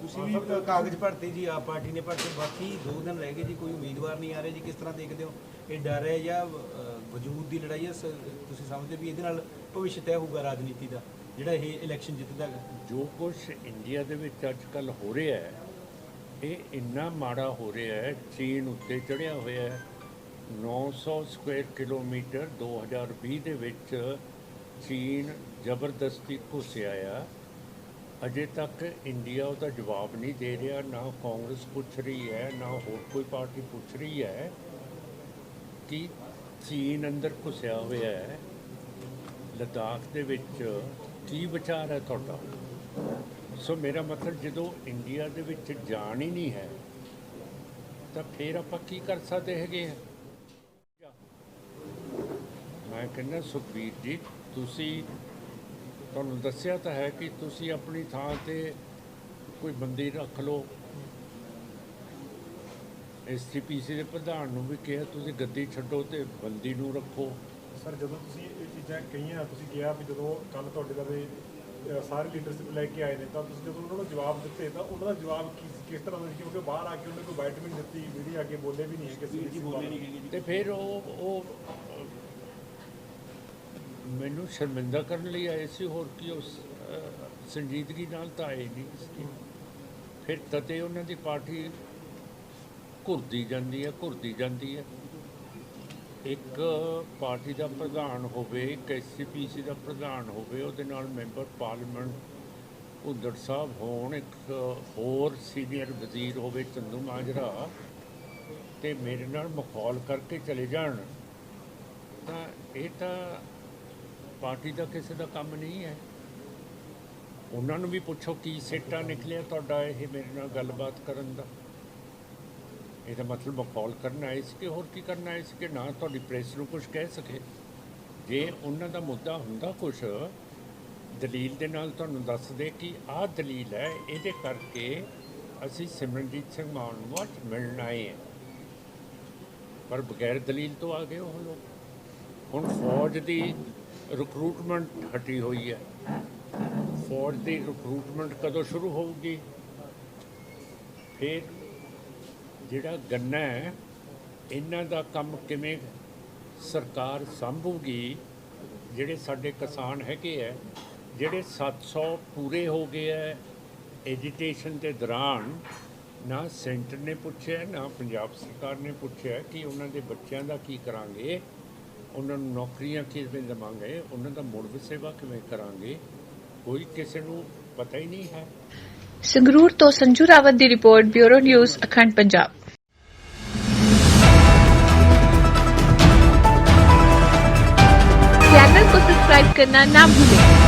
ਤੁਸੀਂ ਵੀ ਕਾਗਜ਼ ਭਰਤੇ ਜੀ, ਆਪ ਪਾਰਟੀ ਨੇ ਭਰਤੇ, ਬਾਕੀ 2 ਦਿਨ ਰਹਿ ਗਏ ਜੀ, ਕੋਈ ਉਮੀਦਵਾਰ ਨਹੀਂ ਆ ਰਿਹਾ ਜੀ, ਕਿਸ ਤਰ੍ਹਾਂ ਦੇਖਦੇ ਹੋ? ਇਹ ਡਰ ਹੈ ਜਾਂ ਵਜੂਦ ਦੀ ਲੜਾਈ ਹੈ? ਤੁਸੀਂ ਸਮਝਦੇ ਵੀ ਇਹਦੇ ਨਾਲ ਭਵਿੱਖ ਤੈਅ ਹੋਊਗਾ ਰਾਜਨੀਤੀ ਦਾ, ਜਿਹੜਾ ਇਹ ਇਲੈਕਸ਼ਨ ਜਿੱਤਦਾ ਹੈ? ਜੋ ਕੁਝ ਇੰਡੀਆ ਦੇ ਵਿੱਚ ਅੱਜ ਕੱਲ੍ਹ ਹੋ ਰਿਹਾ ਹੈ, ਇਹ ਇੰਨਾ ਮਾੜਾ ਹੋ ਰਿਹਾ ਹੈ। ਚੀਨ ਉੱਤੇ ਚੜ੍ਹਿਆ ਹੋਇਆ ਹੈ 900 ਸਕੁਆਇਰ ਕਿਲੋਮੀਟਰ 2020 ਦੇ ਵਿੱਚ ਚੀਨ ਜ਼ਬਰਦਸਤੀ ਘੁਸਿਆ ਆ। ਅਜੇ ਤੱਕ ਇੰਡੀਆ ਉਹਦਾ ਜਵਾਬ ਨਹੀਂ ਦੇ ਰਿਹਾ, ਨਾ ਕਾਂਗਰਸ ਪੁੱਛ ਰਹੀ ਹੈ, ਨਾ ਹੋਰ ਕੋਈ ਪਾਰਟੀ ਪੁੱਛ ਰਹੀ ਹੈ ਕਿ ਚੀਨ ਅੰਦਰ ਘੁਸਿਆ ਹੋਇਆ ਹੈ। ਲੱਦਾਖ ਦੇ ਵਿੱਚ ਕੀ ਵਿਚਾਰ ਹੈ ਤੁਹਾਡਾ? ਸੋ ਮੇਰਾ ਮਤਲਬ ਜਦੋਂ ਇੰਡੀਆ ਦੇ ਵਿੱਚ ਜਾਣ ਹੀ ਨਹੀਂ ਹੈ ਤਾਂ ਫਿਰ ਆਪਾਂ ਕੀ ਕਰ ਸਕਦੇ ਹੈਗੇ ਆ? ਮੈਂ ਕਹਿੰਦਾ ਸੁਖਬੀਰ ਜੀ, ਤੁਹਾਨੂੰ ਦੱਸਿਆ ਤਾਂ ਹੈ ਕਿ ਤੁਸੀਂ ਆਪਣੀ ਥਾਂ ਤੇ ਕੋਈ ਬੰਦੀ ਰੱਖ ਲਓ। SGPC ਦੇ ਪ੍ਰਧਾਨ ਨੂੰ ਵੀ ਕਿਹਾ ਤੁਸੀਂ ਗੱਦੀ ਛੱਡੋ ਤੇ ਬੰਦੀ ਨੂੰ ਰੱਖੋ। ਸਰ, ਜਦੋਂ ਤੁਸੀਂ ਇਹ ਚੀਜ਼ਾਂ ਕਹੀਆਂ, ਤੁਸੀਂ ਕਿਹਾ ਵੀ ਜਦੋਂ ਕੱਲ੍ਹ ਤੁਹਾਡੇ ਲਵੇ ਸਾਰੇ ਲੀਡਰਸ਼ਿਪ ਲੈ ਕੇ ਆਏ ਨੇ, ਤਾਂ ਤੁਸੀਂ ਜਦੋਂ ਉਹਨਾਂ ਨੂੰ ਜਵਾਬ ਦਿੱਤੇ ਤਾਂ ਉਹਨਾਂ ਦਾ ਜਵਾਬ ਕਿਸ ਤਰ੍ਹਾਂ ਦਾ ਸੀ? ਕਿਉਂਕਿ ਬਾਹਰ ਆ ਕੇ ਉਹਨੇ ਕੋਈ ਬਾਈਟ ਵੀ ਨਹੀਂ ਦਿੱਤੀ, ਮੀਡੀਆ ਅੱਗੇ ਬੋਲੇ ਵੀ ਨਹੀਂ ਹੈ ਕਿਸੇ ਜੀ, ਬੋਲੇ ਨਹੀਂ ਹੈਗੇ ਜੀ। ਤੇ ਫਿਰ ਉਹ ਮੈਨੂੰ ਸ਼ਰਮਿੰਦਾ ਕਰਨ ਲਈ ਆਏ ਸੀ, ਹੋਰ ਕੀ? ਉਸ ਸੰਜੀਦਗੀ ਨਾਲ ਤਾਂ ਆਏ ਨਹੀਂ। ਫਿਰ ਤਦੇ ਉਹਨਾਂ ਦੀ ਪਾਰਟੀ ਘੁਰਦੀ ਜਾਂਦੀ ਹੈ। ਇੱਕ ਪਾਰਟੀ ਦਾ ਪ੍ਰਧਾਨ ਹੋਵੇ, ਇੱਕ SGPC ਦਾ ਪ੍ਰਧਾਨ ਹੋਵੇ, ਉਹਦੇ ਨਾਲ ਮੈਂਬਰ ਪਾਰਲੀਮੈਂਟ ਭੁੱਦੜ ਸਾਹਿਬ ਹੋਣ, ਇੱਕ ਹੋਰ ਸੀਨੀਅਰ ਵਜ਼ੀਰ ਹੋਵੇ ਚੰਦੂ ਮਾਜਰਾ, ਤੇ ਮੇਰੇ ਨਾਲ ਮਖੌਲ ਕਰਕੇ ਚਲੇ ਜਾਣ, ਤਾਂ ਇਹ ਤਾਂ ਪਾਰਟੀ ਦਾ ਕਿਸੇ ਦਾ ਕੰਮ ਨਹੀਂ ਹੈ। ਉਹਨਾਂ ਨੂੰ ਵੀ ਪੁੱਛੋ ਕੀ ਸਿੱਟਾ ਨਿਕਲਿਆ ਤੁਹਾਡਾ ਇਹ ਮੇਰੇ ਨਾਲ ਗੱਲਬਾਤ ਕਰਨ ਦਾ। ਇਹਦਾ ਮਤਲਬ ਮਖੌਲ ਕਰਨ ਆਏ ਸੀ ਕਿ ਹੋਰ ਕੀ ਕਰਨ ਆਏ ਸੀ ਕਿ ਨਾ ਤੁਹਾਡੀ ਪ੍ਰੈਸ ਨੂੰ ਕੁਝ ਕਹਿ ਸਕੇ। ਜੇ ਉਹਨਾਂ ਦਾ ਮੁੱਦਾ ਹੁੰਦਾ ਕੁਝ ਦਲੀਲ ਦੇ ਨਾਲ ਤੁਹਾਨੂੰ ਦੱਸ ਦੇ ਕਿ ਆਹ ਦਲੀਲ ਹੈ, ਇਹਦੇ ਕਰਕੇ ਅਸੀਂ ਸਿਮਰਨਜੀਤ ਸਿੰਘ ਮਾਨ ਨੂੰ ਅੱਜ ਮਿਲਣ ਆਏ ਹਾਂ, ਪਰ ਬਗੈਰ ਦਲੀਲ ਤੋਂ ਆ ਗਏ ਉਹ ਲੋਕ। ਹੁਣ ਫੌਜ ਦੀ ਰਿਕਰੂਟਮੈਂਟ ਹਟੀ ਹੋਈ ਹੈ। ਫੌਜ ਦੀ ਰਿਕਰੂਟਮੈਂਟ ਕਦੋਂ ਸ਼ੁਰੂ ਹੋਊਗੀ? ਫਿਰ ਜਿਹੜਾ ਗੰਨਾ ਹੈ ਇਹਨਾਂ ਦਾ ਕੰਮ ਕਿਵੇਂ ਸਰਕਾਰ ਸੰਭੂਗੀ? ਜਿਹੜੇ ਸਾਡੇ ਕਿਸਾਨ ਹੈਗੇ ਹੈ, ਜਿਹੜੇ 700 ਪੂਰੇ ਹੋ ਗਏ ਹੈ ਐਜੀਟੇਸ਼ਨ ਦੇ ਦੌਰਾਨ, ਨਾ ਸੈਂਟਰ ਨੇ ਪੁੱਛਿਆ ਨਾ ਪੰਜਾਬ ਸਰਕਾਰ ਨੇ ਪੁੱਛਿਆ ਕਿ ਉਹਨਾਂ ਦੇ ਬੱਚਿਆਂ ਦਾ ਕੀ ਕਰਾਂਗੇ, ਉਹਨਾਂ ਨੂੰ ਨੌਕਰੀਆਂ ਕਿਵੇਂ ਦੇਵਾਂਗੇ, ਉਹਨਾਂ ਦਾ ਮੁੜ ਵਸੇਬਾ ਕਿਵੇਂ ਕਰਾਂਗੇ, ਕੋਈ ਕਿਸੇ ਨੂੰ ਪਤਾ ਹੀ ਨਹੀਂ ਹੈ। ਸੰਗਰੂਰ ਤੋਂ ਸੰਜੂ ਰਾਵਤ ਦੀ ਰਿਪੋर्ट, ब्यूरो न्यूज़ अखंड पंजाब। चैनल को सब्सक्राइब करना ना भूलें।